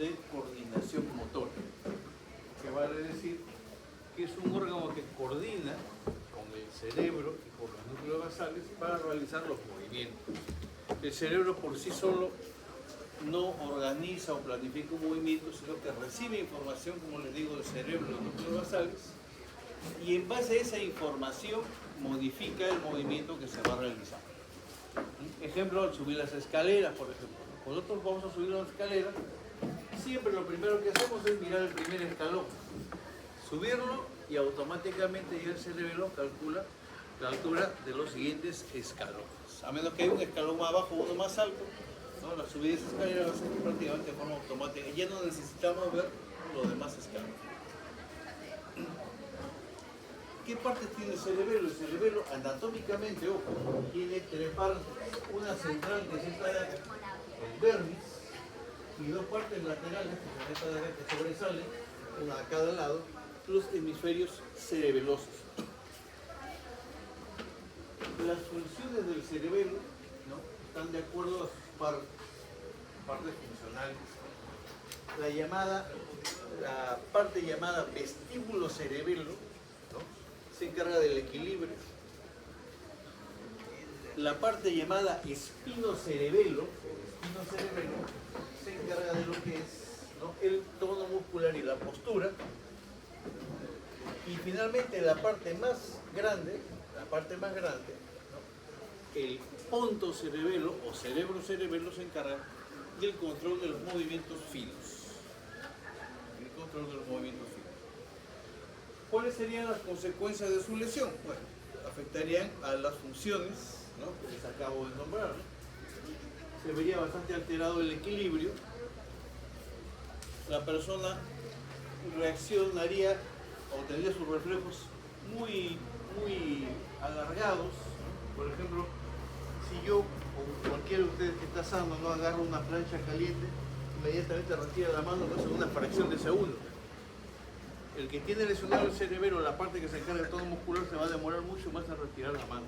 de coordinación motora, que vale decir que es un órgano que coordina con el cerebro y con los núcleos basales para realizar los movimientos. El cerebro por sí solo no organiza o planifica un movimiento, sino que recibe información, como les digo, del cerebro y los núcleos basales, y en base a esa información modifica el movimiento que se va a realizar. Ejemplo, al subir las escaleras, por ejemplo. Nosotros vamos a subir una escalera, siempre lo primero que hacemos es mirar el primer escalón, subirlo y automáticamente ya el cerebro calcula la altura de los siguientes escalones. A menos que haya un escalón más bajo o uno más alto, ¿no? La subida de esa escalera va a ser prácticamente de forma automática. Ya no necesitamos ver los demás escalones. ¿Qué partes tiene el cerebelo? El cerebelo anatómicamente, ojo, tiene tres partes. Una central que es esta de acá, el vermis, y dos partes laterales, que son esta de acá que sobresalen, una a cada lado, los hemisferios cerebelosos. Las funciones del cerebelo, ¿no?, están de acuerdo a sus partes funcionales. La parte llamada vestíbulo cerebelo, ¿no?, se encarga del equilibrio. La parte llamada espino cerebelo se encarga de lo que es, ¿no?, el tono muscular y la postura. Y finalmente la parte más grande, ¿no?, el ponto cerebelo o cerebro cerebelo se encarga del control de los movimientos finos. ¿Cuáles serían las consecuencias de su lesión? Bueno, afectarían a las funciones, ¿no?, que les acabo de nombrar, ¿no? Se vería bastante alterado el equilibrio. La persona reaccionaría o tendría sus reflejos muy alargados. Por ejemplo, si yo o cualquiera de ustedes que está sano no agarra una plancha caliente, inmediatamente retira la mano, no es una fracción de segundo. El que tiene lesionado el cerebelo, la parte que se encarga del tono muscular, se va a demorar mucho más en retirar la mano.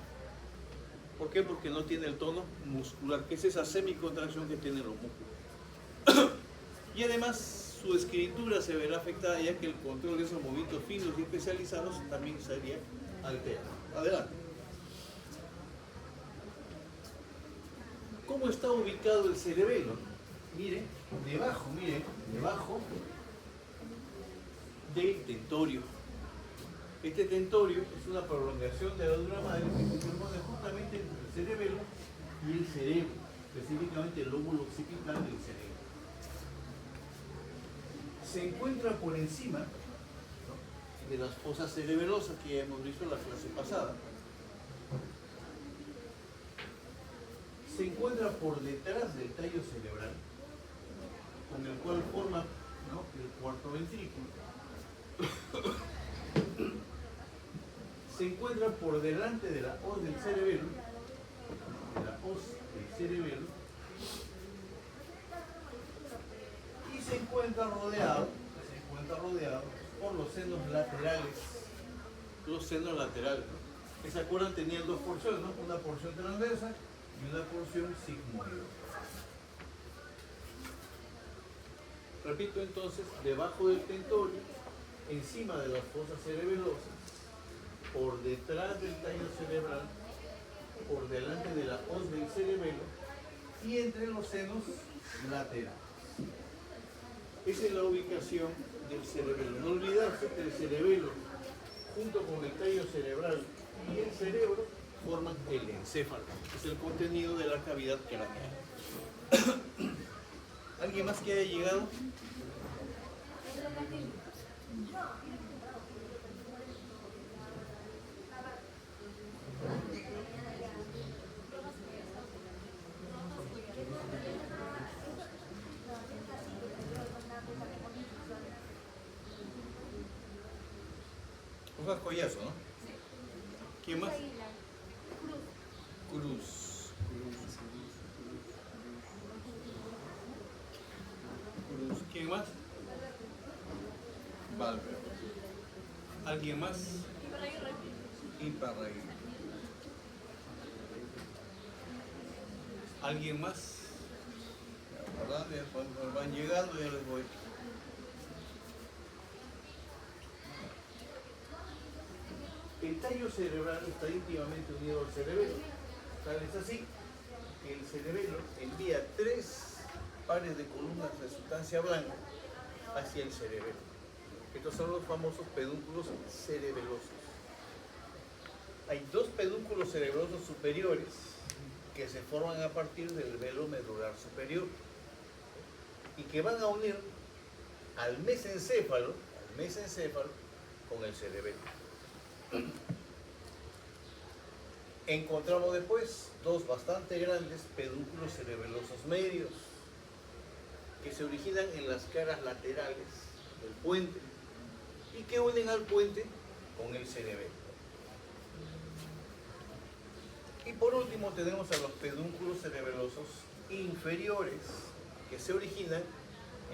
¿Por qué? Porque no tiene el tono muscular, que es esa semicontracción que tienen los músculos. Y además su escritura se verá afectada, ya que el control de esos movimientos finos y especializados también sería alterado. Adelante. ¿Cómo está ubicado el cerebelo? Miren, debajo del tentorio. Este tentorio es una prolongación de la dura madre que se compone justamente entre el cerebelo y el cerebro, específicamente el lóbulo occipital del cerebro. Se encuentra por encima, ¿no?, de las fosas cerebelosas que ya hemos visto en la clase pasada. Se encuentra por detrás del tallo cerebral, con el cual forma, ¿no?, el cuarto ventrículo. Se encuentra por delante de la hoz del cerebelo, y se encuentra rodeado por los senos laterales. Que se acuerdan, tenían dos porciones, ¿no?, una porción transversa y una porción sigmoidal. Repito entonces, debajo del tentorio, encima de las fosas cerebelosas, por detrás del tallo cerebral, por delante de la hoz del cerebelo y entre los senos laterales. Esa es la ubicación del cerebelo. No olvidarse que el cerebelo, junto con el tallo cerebral y el cerebro, forman el encéfalo, que es el contenido de la cavidad craneal. ¿Alguien más que haya llegado? Oscar Collazo, ¿no? ¿Quién más? Cruz. ¿Quién más? Valverde. ¿Alguien más? Iparraguirre. ¿Alguien más? van llegando, ya les voy. El tallo cerebral está íntimamente unido al cerebelo. Tal es así que el cerebelo envía 3 pares de columnas de sustancia blanca hacia el cerebelo. Estos son los famosos pedúnculos cerebelosos. Hay 2 pedúnculos cerebelosos superiores que se forman a partir del velo medular superior y que van a unir al mesencéfalo con el cerebelo. Encontramos después 2 bastante grandes pedúnculos cerebelosos medios que se originan en las caras laterales del puente y que unen al puente con el cerebelo. Y por último tenemos a los pedúnculos cerebelosos inferiores que se originan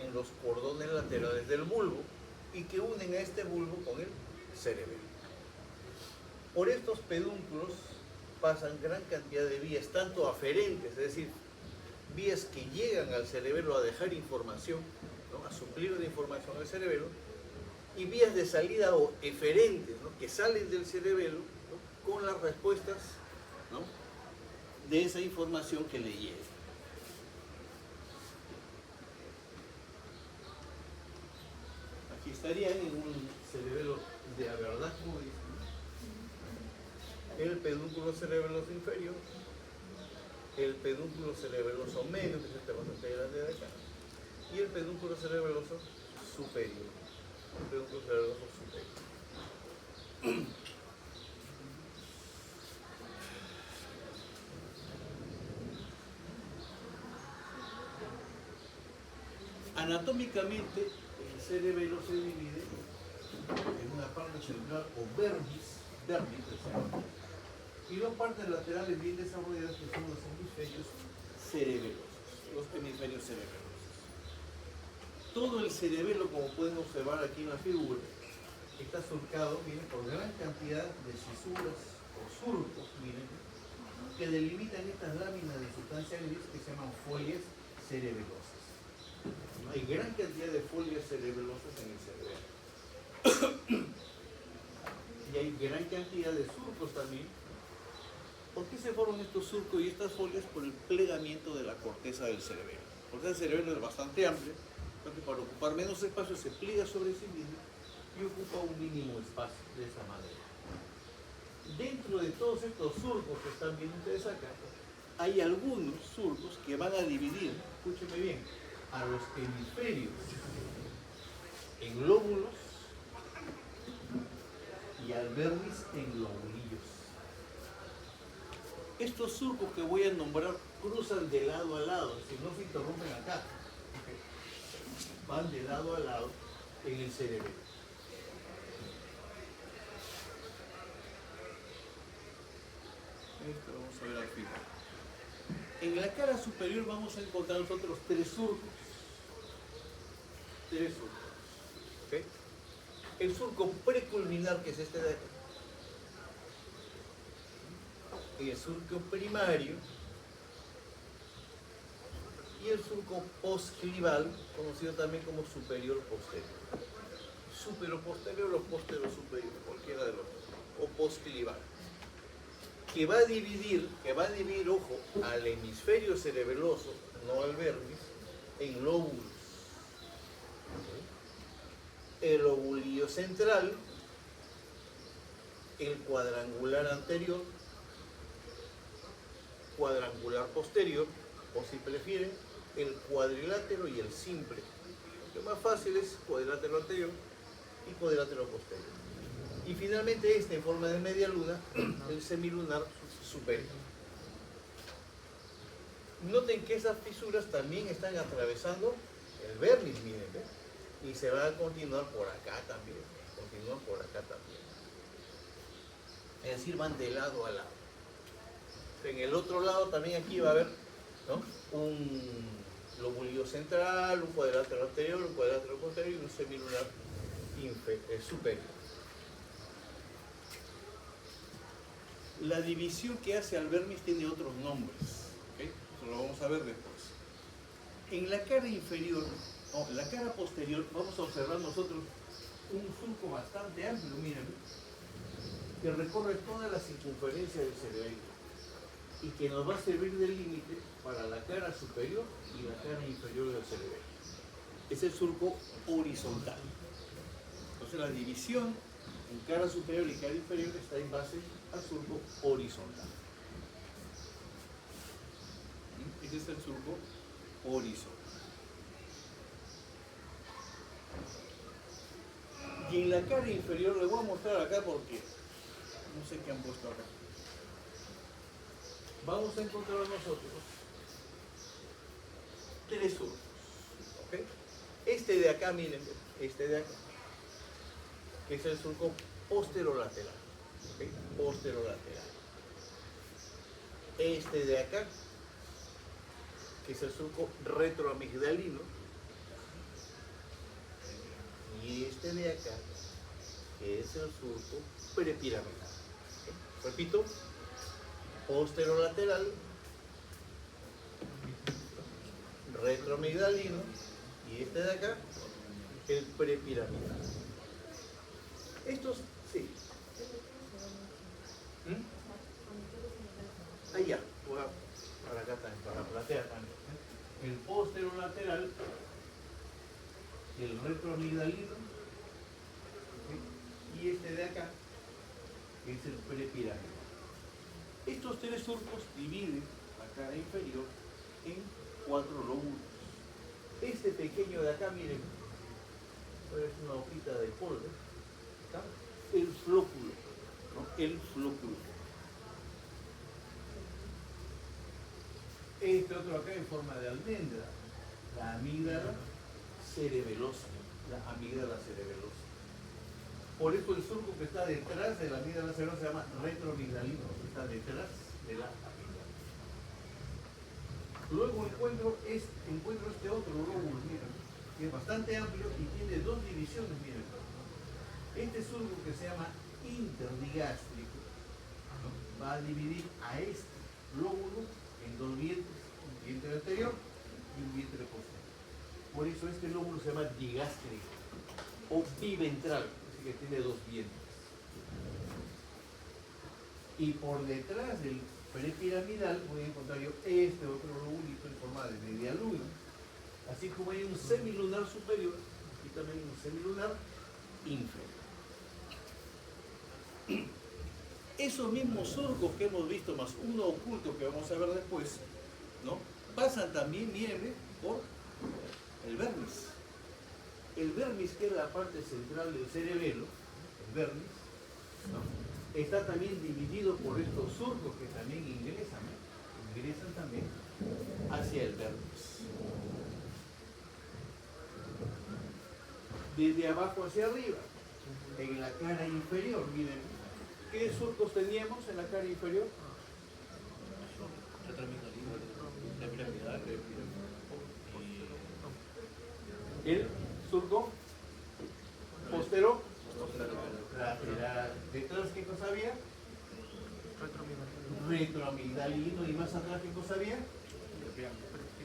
en los cordones laterales del bulbo y que unen a este bulbo con el cerebelo. Por estos pedúnculos pasan gran cantidad de vías, tanto aferentes, es decir, vías que llegan al cerebelo a dejar información, ¿no?, a suplir de información al cerebelo, y vías de salida o eferentes, ¿no?, que salen del cerebelo, ¿no?, con las respuestas, ¿no?, de esa información que le llega. Aquí estarían en un cerebelo de la verdad, como dicen, el pedúnculo cerebeloso inferior, el pedúnculo cerebeloso medio, que es este bastante grande de acá, y el pedúnculo cerebeloso superior. El pedúnculo cerebeloso superior. Anatómicamente, el cerebelo se divide en una parte central o vermis, y 2 partes laterales bien desarrolladas que son los hemisferios cerebelosos, los hemisferios cerebelosos. Todo el cerebelo, como pueden observar aquí en la figura, está surcado, miren, por gran cantidad de fisuras o surcos, miren, que delimitan estas láminas de sustancia gris que se llaman folias cerebelosas. Hay gran cantidad de folias cerebelosas en el cerebelo. Y hay gran cantidad de surcos también. ¿Por qué se forman estos surcos y estas folias? Por el plegamiento de la corteza del cerebelo. La corteza del cerebelo es bastante amplia, entonces para ocupar menos espacio se pliega sobre sí mismo y ocupa un mínimo espacio de esa manera. Dentro de todos estos surcos que están viendo ustedes acá, hay algunos surcos que van a dividir, escúchenme bien, a los hemisferios en lóbulos y al vermis en lobulillos. Estos surcos que voy a nombrar cruzan de lado a lado, si no se interrumpen acá. Van de lado a lado en el cerebelo. Esto lo vamos a ver al final. En la cara superior vamos a encontrar nosotros 3 surcos. 3 surcos. ¿Okay? El surco preculminar, que es este de acá. El surco primario. Y el surco posclival, conocido también como superior posterior. Superior posterior o posterior superior, cualquiera de los dos. O posclival. Que va a dividir, ojo, al hemisferio cerebeloso, no al vermis, en lóbulos. El lobulillo central, el cuadrangular anterior, cuadrangular posterior, o si prefieren, el cuadrilátero y el simple. Lo más fácil es cuadrilátero anterior y cuadrilátero posterior. Y finalmente este en forma de media luna, el semilunar superior. Noten que esas fisuras también están atravesando el vermis, miren, ¿ven? Y se va a continuar por acá también, Es decir, van de lado a lado. En el otro lado también aquí va a haber, ¿no?, un lobulillo central, un cuadrilátero anterior, un cuadrilátero posterior y un semilunar superior. La división que hace al vermis tiene otros nombres, ¿okay? Eso lo vamos a ver después. En la cara inferior, o en la cara posterior, vamos a observar nosotros un surco bastante amplio, miren, que recorre toda la circunferencia del cerebelo y que nos va a servir de límite para la cara superior y la cara inferior del cerebelo. Es el surco horizontal. Entonces la división en cara superior y cara inferior está en base al surco horizontal. Ese es el surco horizontal. Y en la cara inferior, les voy a mostrar acá porque no sé qué han puesto acá. Vamos a encontrar nosotros tres surcos. ¿Okay? Este de acá, miren, este de acá, que es el surco posterolateral. ¿Okay? Posterolateral. Este de acá, que es el surco retroamigdalino. Y este de acá, que es el surco prepiramidal. ¿Okay? Repito, posterolateral, retroamigdalino, y este de acá, el prepiramidal. Estos, sí. Allá, voy a, para acá también, para platear también. El posterolateral, el retroamigdalino, ¿sí? Y este de acá, que es el prepiramidal. Estos tres surcos dividen la cara inferior en 4 lóbulos. Este pequeño de acá, miren, es una hojita de polvo, ¿está? El flóculo, ¿no? El flóculo. Este otro acá en forma de almendra, la amígdala cerebelosa, la amígdala cerebelosa. Por eso el surco que está detrás de la amígdala cerebelosa se llama retroamigdalino, está detrás de la amígdala. Luego encuentro este otro lóbulo, miren, que es bastante amplio y tiene dos divisiones, miren. Este surco que se llama interdigástrico, ¿no? Va a dividir a este lóbulo en dos vientres, un vientre anterior y un vientre posterior. Por eso este lóbulo se llama digástrico o biventral, así que tiene dos vientres. Y por detrás del prepiramidal voy a encontrar yo este otro lobulito en forma de media luna. Así como hay un semilunar superior, aquí también hay un semilunar inferior. Esos mismos surcos que hemos visto, más uno oculto que vamos a ver después, ¿no? Pasan también, miren, por el vermis. El vermis, que es la parte central del cerebelo, el vermis, ¿no? Está también dividido por estos surcos que también ingresan también hacia el vermis. Desde abajo hacia arriba, en la cara inferior, miren, ¿qué surcos teníamos en la cara inferior? El surco postero lateral. ¿Detrás qué cosa había? Retroamigdalino. ¿Y más atrás qué cosa había?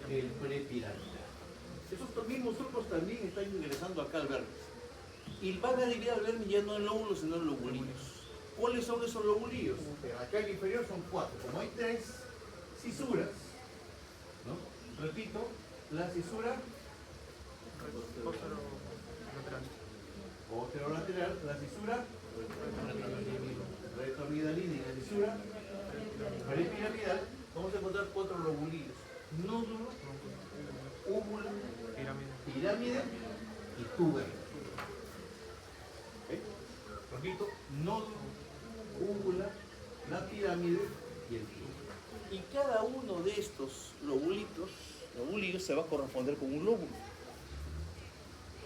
El prepiramidal. Esos mismos surcos también están ingresando acá al vermis. Y van a dividir al vermis ya no en lóbulos, sino en lobulillos. ¿Cuáles son esos lobulillos? Acá en el inferior son 4. Como hay 3 cisuras, ¿no? Repito, la cisura posterolateral, la cisura retroamigdalina y la cisura prepiramidal, vamos a encontrar 4 lobulillos: nódulo, úvula, pirámide y túbero. ¿Okay? Repito, nódulo, úvula, la pirámide y el túbero. Y cada uno de estos lobulillos se va a corresponder con un lóbulo.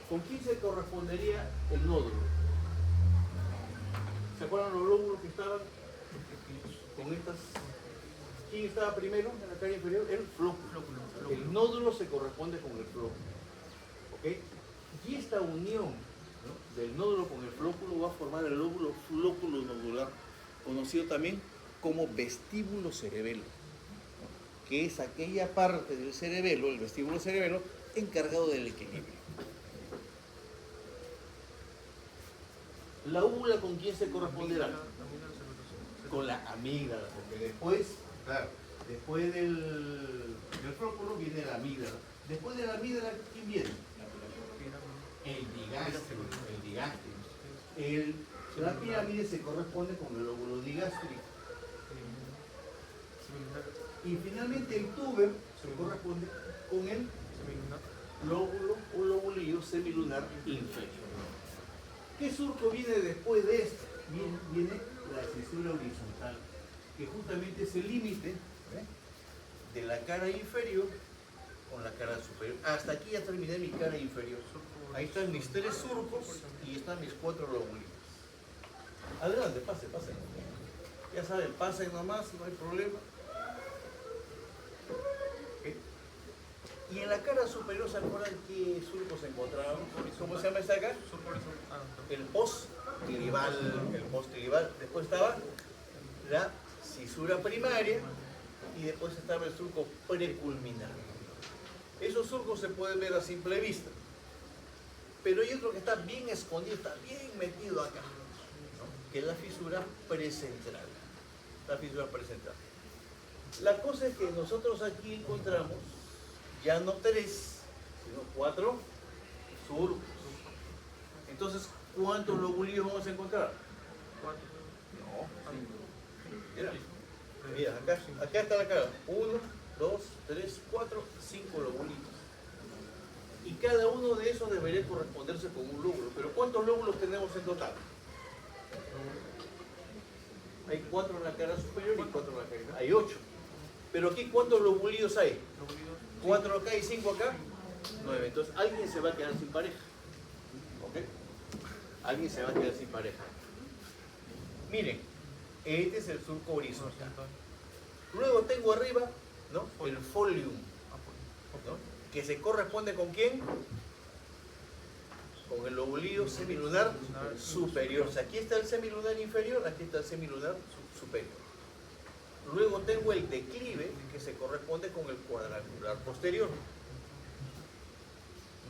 ¿Con quién se correspondería el nódulo? ¿Se acuerdan los lóbulos que estaban con estas? ¿Quién estaba primero en la cara inferior? El flóculo. El nódulo se corresponde con el flóculo. ¿Ok? Y esta unión, ¿no?, del nódulo con el flóculo va a formar el lóbulo flóculo nodular, conocido también como vestíbulo cerebelo, ¿no?, que es aquella parte del cerebelo, el vestíbulo cerebelo, encargado del equilibrio. La úvula, ¿con quién se corresponderá? Con la amígdala, porque después, claro, después del fróculo viene la amígdala. Después de la amígdala, ¿quién viene? El digástrico, el digástrico. La pirámide se corresponde con el lóbulo digástrico. Y finalmente el túber se corresponde con el lóbulo o lobulillo semilunar inferior. ¿Qué surco viene después de esto? Viene la cisura horizontal, que justamente es el límite de la cara inferior con la cara superior. Hasta aquí ya terminé mi cara inferior. Ahí están mis 3 surcos y están mis 4 lobulitos. Adelante, pase. Ya saben, pasen nomás, no hay problema. Y en la cara superior, ¿se acuerdan qué surcos encontrábamos? ¿Cómo se llama esta acá? El post-clival. Después estaba la cisura primaria y después estaba el surco preculminar. Esos surcos se pueden ver a simple vista, pero hay otro que está bien escondido, está bien metido acá, ¿no? Que es la fisura precentral. La cosa es que nosotros aquí encontramos ya no 3, sino 4 surcos. Entonces, ¿cuántos lobulillos vamos a encontrar? No, mira, acá está la cara. 1, 2, 3, 4, 5 lobulitos. Y cada uno de esos debería corresponderse con un lóbulo. Pero ¿cuántos lóbulos tenemos en total? Hay 4 en la cara superior y 4 en la cara inferior. Hay 8. Pero aquí, ¿cuántos lobulillos hay? 4 acá y 5 acá. 9. Entonces, alguien se va a quedar sin pareja. ¿Ok? Alguien se va a quedar sin pareja. Miren, este es el surco horizontal. Luego tengo arriba, ¿no?, el folium, ¿no?, que se corresponde ¿con quién? Con el lobulillo semilunar superior. O sea, aquí está el semilunar inferior, aquí está el semilunar superior. Luego tengo el declive, que se corresponde con el cuadrangular posterior.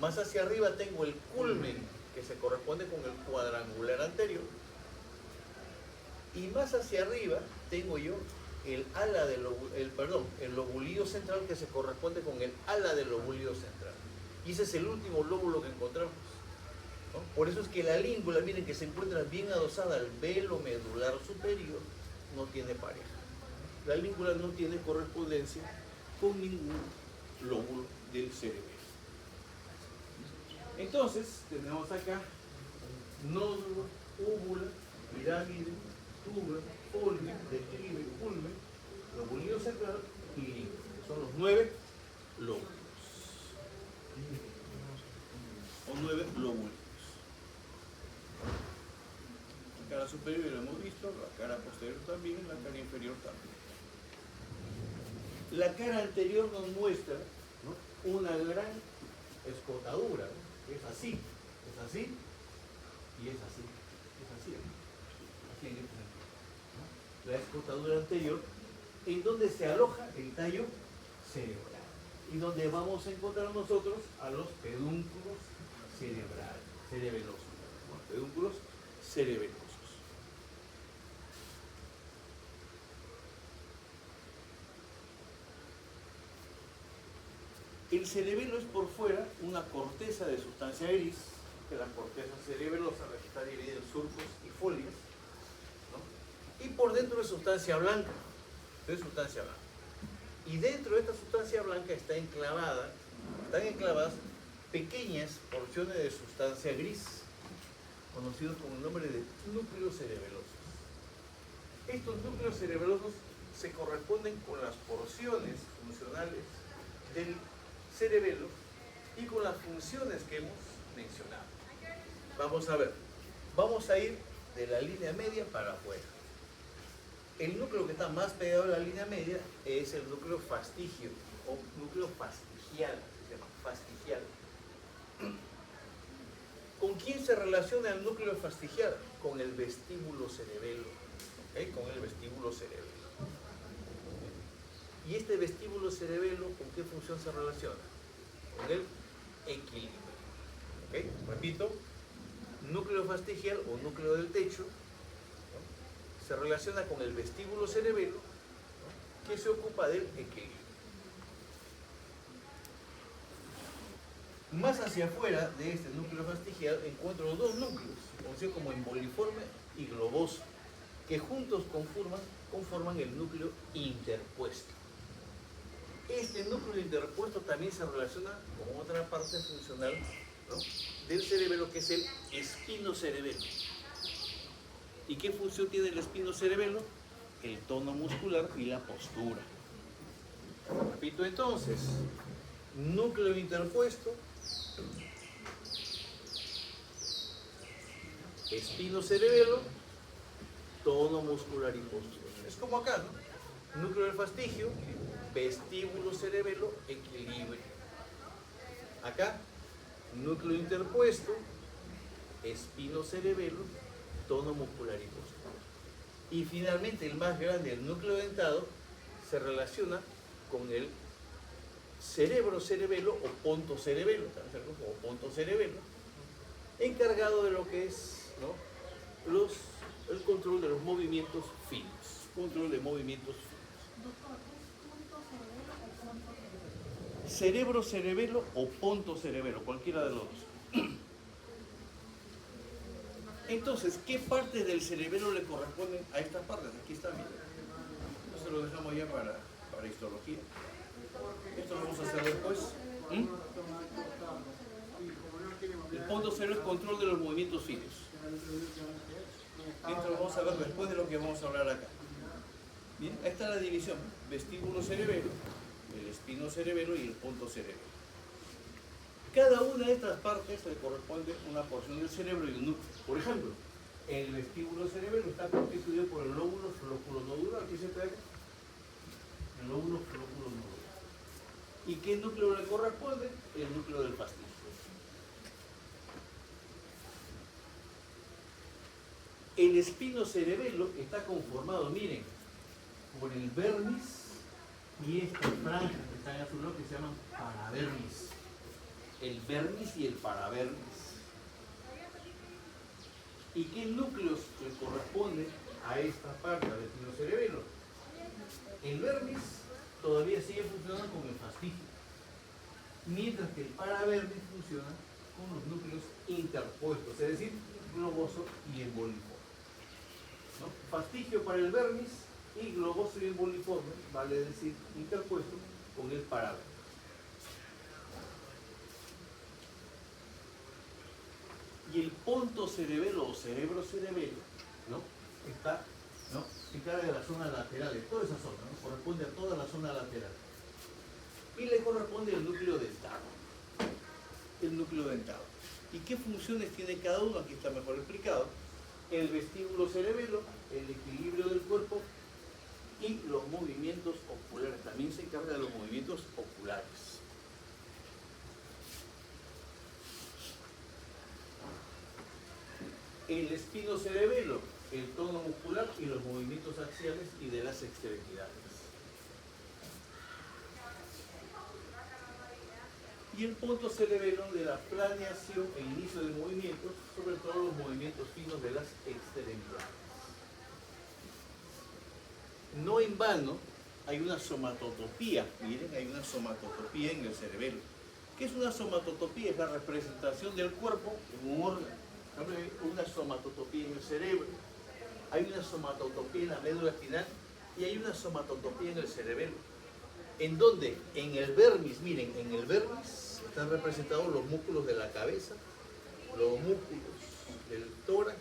Más hacia arriba tengo el culmen, que se corresponde con el cuadrangular anterior. Y más hacia arriba tengo yo el ala del el lobulillo central, que se corresponde con el ala del lobulillo central. Y ese es el último lóbulo que encontramos, ¿no? Por eso es que la língula, miren, que se encuentra bien adosada al velo medular superior, no tiene pareja. La língula no tiene correspondencia con ningún lóbulo del cerebro. Entonces, tenemos acá nódulo, úvula, pirámide, túber, folium, declive, culmen, lobulillo central y língula. Son los 9 lóbulos. O 9 lóbulos. La cara superior ya lo hemos visto, la cara posterior también, la cara inferior también. La cara anterior nos muestra, ¿no?, una gran escotadura, ¿no? Es así y es así. Aquí en este sentido, ¿no? La escotadura anterior, en donde se aloja el tallo cerebral y donde vamos a encontrar nosotros a los pedúnculos cerebelosos, ¿no? Pedúnculos cerebelosos. El cerebelo es por fuera una corteza de sustancia gris, que la corteza cerebelosa está dividida en surcos y folias, ¿no? Y por dentro es sustancia blanca, Y dentro de esta sustancia blanca están enclavadas pequeñas porciones de sustancia gris, conocidos con el nombre de núcleos cerebelosos. Estos núcleos cerebelosos se corresponden con las porciones funcionales del cerebelo y con las funciones que hemos mencionado. Vamos a ver, vamos a ir de la línea media para afuera. El núcleo que está más pegado a la línea media es el núcleo fastigio o núcleo fastigial, se llama fastigial. ¿Con quién se relaciona el núcleo fastigial? Con el vestíbulo cerebelo, ¿okay? Con el vestíbulo cerebelo. ¿Y este vestíbulo cerebelo con qué función se relaciona? Con el equilibrio. ¿Okay? Repito, núcleo fastigial o núcleo del techo, ¿no?, se relaciona con el vestíbulo cerebelo, ¿no?, que se ocupa del equilibrio. Más hacia afuera de este núcleo fastigial encuentro dos núcleos, conocidos como emboliforme y globoso, que juntos conforman el núcleo interpuesto. Este núcleo interpuesto también se relaciona con otra parte funcional, ¿no?, del cerebelo, que es el espinocerebelo. ¿Y qué función tiene el espinocerebelo? El tono muscular y la postura. Repito entonces, núcleo interpuesto, espinocerebelo, tono muscular y postura. Es como acá, ¿no? Núcleo del fastigio, vestíbulo cerebelo, equilibrio. Acá, núcleo interpuesto, espinocerebelo, tono muscular y postura. Y finalmente, el más grande, el núcleo dentado, se relaciona con el cerebro-cerebelo o ponto-cerebelo, o ponto-cerebelo, encargado de lo que es, ¿no?, el control de los movimientos finos. Control de movimientos finos. Cerebro-cerebelo o ponto-cerebelo, cualquiera de los dos. Entonces, ¿qué partes del cerebelo le corresponden a estas partes? Aquí está, miren. Esto lo dejamos ya para histología. Esto lo vamos a hacer después. El ponto cerebelo es control de los movimientos finos. Esto lo vamos a ver después de lo que vamos a hablar acá. Bien, esta es la división: vestíbulo cerebelo, el espinocerebelo y el ponto cerebelo. Cada una de estas partes le corresponde una porción del cerebro y un núcleo. Por ejemplo, el vestíbulo cerebelo está constituido por el lóbulo flóculo-nodular. ¿Qué se trata? El lóbulo flóculo-nodular. ¿Y qué núcleo le corresponde? El núcleo del fastigio. El espinocerebelo está conformado, miren, por el vermis y estas franjas que están en azul, que se llaman paravermis. El vermis y el paravermis. ¿Y qué núcleos le corresponden a esta parte del espinocerebelo? El vermis todavía sigue funcionando con el fastigio, mientras que el paravermis funciona con los núcleos interpuestos, es decir, globoso y emboliforme, ¿no? Fastigio para el vermis y globoso y emboliforme, vale decir, interpuesto con el paravermis. Y el ponto cerebelo o cerebro cerebelo, ¿no?, está, ¿no?, se encarga de la zona lateral, de toda esa zona, ¿no?, corresponde a toda la zona lateral. Y le corresponde el núcleo dentado. El núcleo dentado. ¿Y qué funciones tiene cada uno? Aquí está mejor explicado. El vestíbulo cerebelo, el equilibrio del cuerpo y los movimientos oculares. También se encarga de los movimientos oculares. El espinocerebelo, el tono muscular y los movimientos axiales y de las extremidades. Y el ponto cerebelo de la planeación e inicio de movimientos, sobre todo los movimientos finos de las extremidades. No en vano hay una somatotopía. Miren, hay una somatotopía en el cerebelo. ¿Qué es una somatotopía? Es la representación del cuerpo en un órgano. Hay una somatotopía en el cerebro, hay una somatotopía en la médula espinal y hay una somatotopía en el cerebelo. ¿En dónde? En el vermis. Miren, en el vermis están representados los músculos de la cabeza, los músculos del tórax,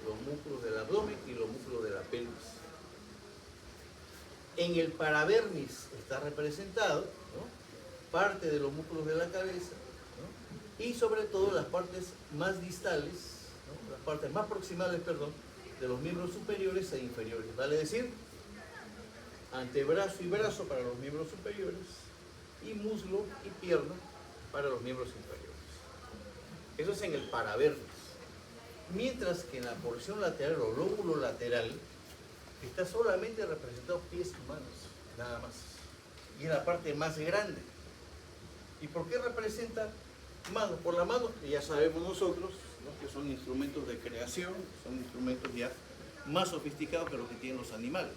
los músculos del abdomen y los músculos de la pelvis. En el paravermis está representado, ¿no?, parte de los músculos de la cabeza, ¿no?, y sobre todo las partes más distales, ¿no?, las partes más proximales, perdón, de los miembros superiores e inferiores. Vale decir, antebrazo y brazo para los miembros superiores y muslo y pierna para los miembros inferiores. Eso es en el paravermis. Mientras que en la porción lateral o lóbulo lateral está solamente representado pies y manos, nada más. y es la parte más grande. ¿Y por qué representa mano? Por la mano, que ya sabemos nosotros, ¿no?, que son instrumentos de creación, son instrumentos ya más sofisticados que los que tienen los animales.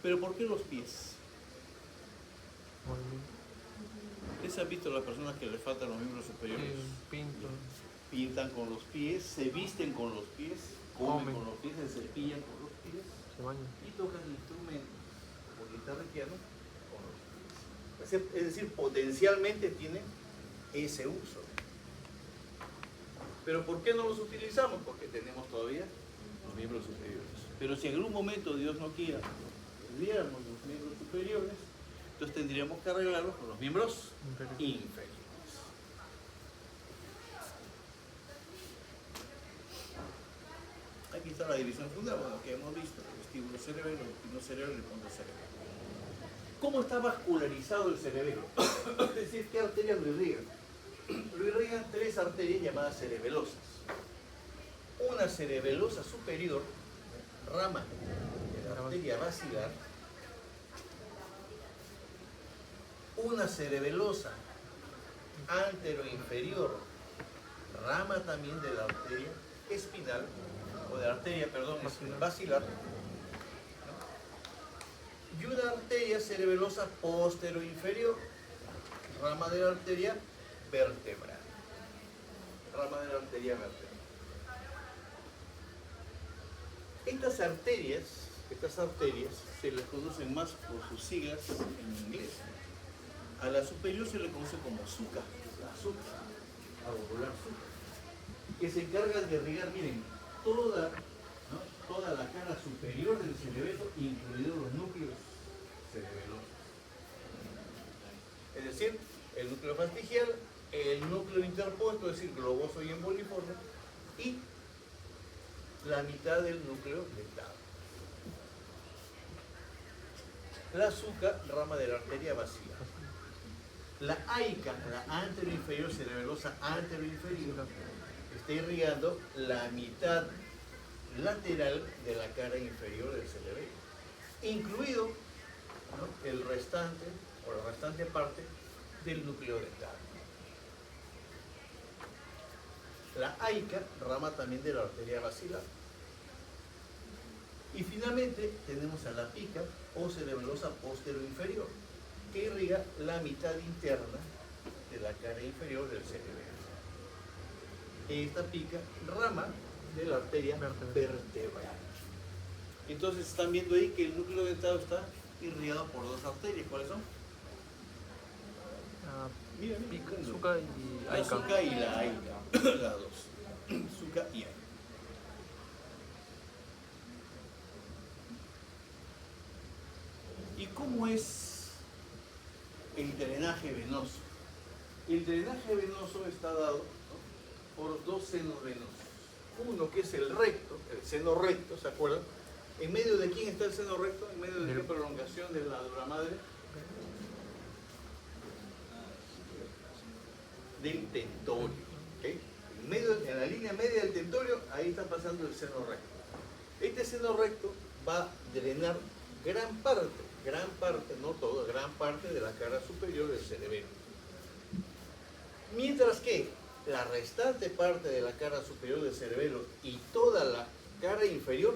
Pero ¿por qué los pies? ¿Ustedes han visto a las personas que les faltan los miembros superiores? Pintan con los pies, se visten con los pies, comen con los pies, se cepillan con los pies y tocan instrumentos como guitarra y piano con los pies. Es decir, potencialmente tienen ese uso. ¿Pero por qué no los utilizamos? Porque tenemos todavía los miembros superiores. Pero si en algún momento Dios no quiera, perdiéramos los miembros superiores, entonces tendríamos que arreglarlos con los miembros inferiores. Aquí está la división fundamental, bueno, que hemos visto: el vestíbulo cerebelo, el espino cerebelo y el fondo cerebelo. ¿Cómo está vascularizado el cerebelo? Es decir, ¿qué arterias lo irrigan? Lo irrigan tres arterias llamadas cerebelosas. Una cerebelosa superior, rama de la arteria basilar. Una cerebelosa anteroinferior, rama también de la arteria espinal, o de la arteria, perdón, basilar, ¿no? Y una arteria cerebelosa posteroinferior, rama de la arteria vertebral. Rama de la arteria vertebral. Estas arterias se les conocen más por sus siglas en inglés. A la superior se le conoce como SUCA, la SUCA, alveolar SUCA, que se encarga de irrigar, miren, toda la cara superior del cerebelo, incluidos los núcleos cerebelosos. Es decir, el núcleo fastigial, el núcleo interpuesto, es decir, globoso y emboliforme, y la mitad del núcleo dentado. La SUCA, rama de la arteria basilar. La AICA, la anteroinferior cerebelosa anteroinferior, está irrigando la mitad lateral de la cara inferior del cerebelo, incluido, ¿no?, el restante o la restante parte del núcleo dental. La AICA, rama también de la arteria basilar. Y finalmente tenemos a la PICA o cerebelosa posteroinferior, que irriga la mitad interna de la cara inferior del cerebelo. Esta PICA, rama de la arteria vertebral. Entonces están viendo ahí que el núcleo dentado está irrigado por dos arterias. ¿Cuáles son? Mira, SUCA y la AICA. SUCA y la AICA. Las dos. SUCA y AICA. ¿Y cómo es el drenaje venoso? El drenaje venoso está dado, ¿no?, por dos senos venosos. Uno que es el recto, el seno recto, ¿se acuerdan? ¿En medio de quién está el seno recto? ¿En medio de qué prolongación de la dura madre? Del tentorio. ¿Okay? En la línea media del tentorio, ahí está pasando el seno recto. Este seno recto va a drenar gran parte, no toda, gran parte de la cara superior del cerebelo. Mientras que la restante parte de la cara superior del cerebelo y toda la cara inferior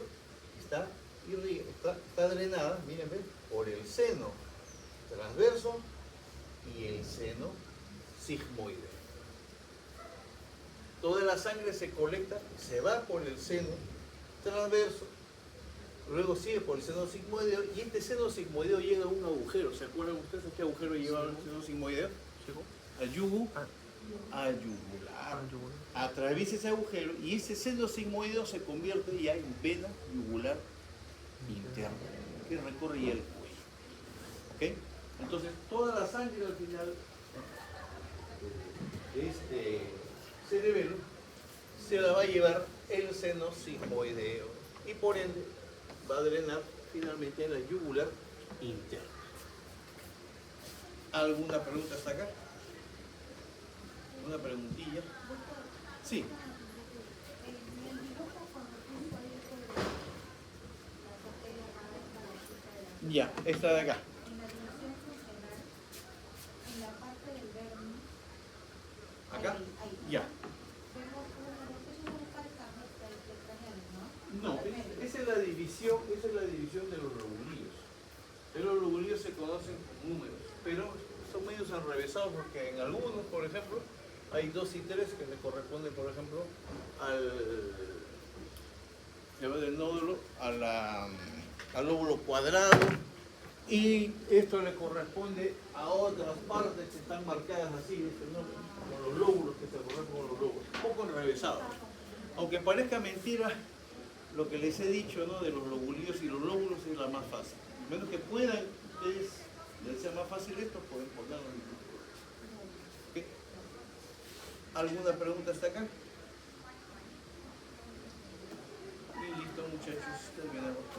está drenada, miren, ¿ven?, por el seno transverso y el seno sigmoideo. Toda la sangre se colecta, se va por el seno transverso, luego sigue por el seno sigmoideo, y este seno sigmoideo llega a un agujero. ¿Se acuerdan ustedes a qué agujero lleva el seno sigmoideo? Al yugular. Atraviesa ese agujero y ese seno sigmoideo se convierte ya en vena yugular interna, que recorre ya el cuello. ¿Okay? Entonces, toda la sangre al final de este cerebelo se la va a llevar el seno sigmoideo y por ende va a drenar finalmente en la yugular interna. ¿Alguna pregunta hasta acá? ¿Una preguntilla? Sí. Ya, esta de acá. esa es la división de los lobulillos. Los lobulillos se conocen como números, pero son medios enrevesados porque en algunos, por ejemplo, hay 2 y 3 que le corresponden, por ejemplo, del nódulo al lóbulo cuadrado, y esto le corresponde a otras partes que están marcadas así, ¿no? Con los lóbulos que se corresponden con los lóbulos, un poco enrevesados. Aunque parezca mentira, lo que les he dicho, ¿no?, de los lobulillos y los lóbulos es la más fácil. A menos que puedan ustedes, les sea más fácil esto, pueden ponerlo en el grupo. ¿Alguna pregunta hasta acá? Y listo, muchachos, terminamos.